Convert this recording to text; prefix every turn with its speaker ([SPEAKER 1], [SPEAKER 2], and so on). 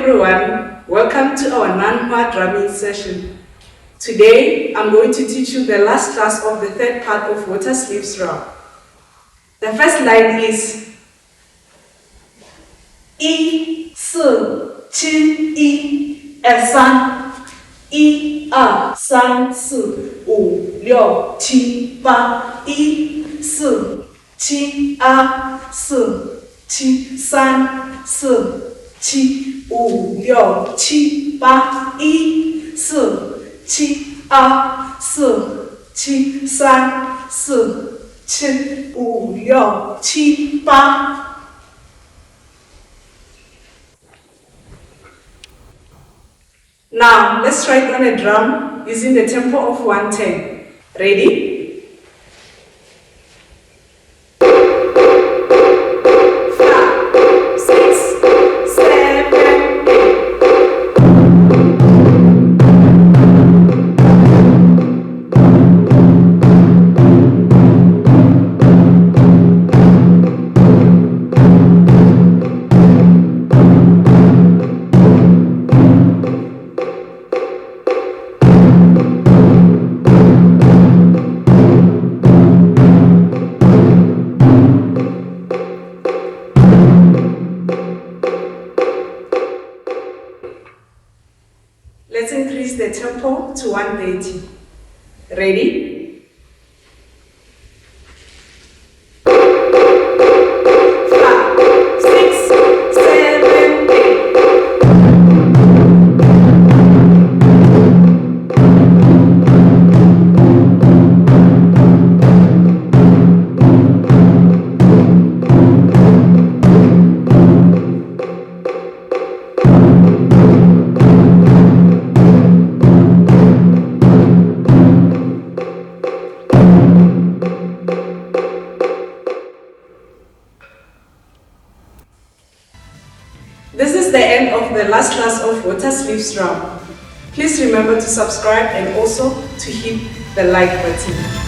[SPEAKER 1] everyone, welcome to our Nanhua drumming session. Today, I'm going to teach you the last class of the third part of water sleeves drum. The first line is 1 4 7 1 2 3 1 2 3 4 5 6 7 8 1 4 7 2 4 7 3 4 7 5 6 7 8 1 4 7 2 4 7 3 4 7 5 6 7 8 Now, let's try it on a drum using the tempo of 110. Ready? Let's increase the tempo to 130. Ready? This is the end of the last class of water sleeves drum. Please remember to subscribe and also to hit the like button.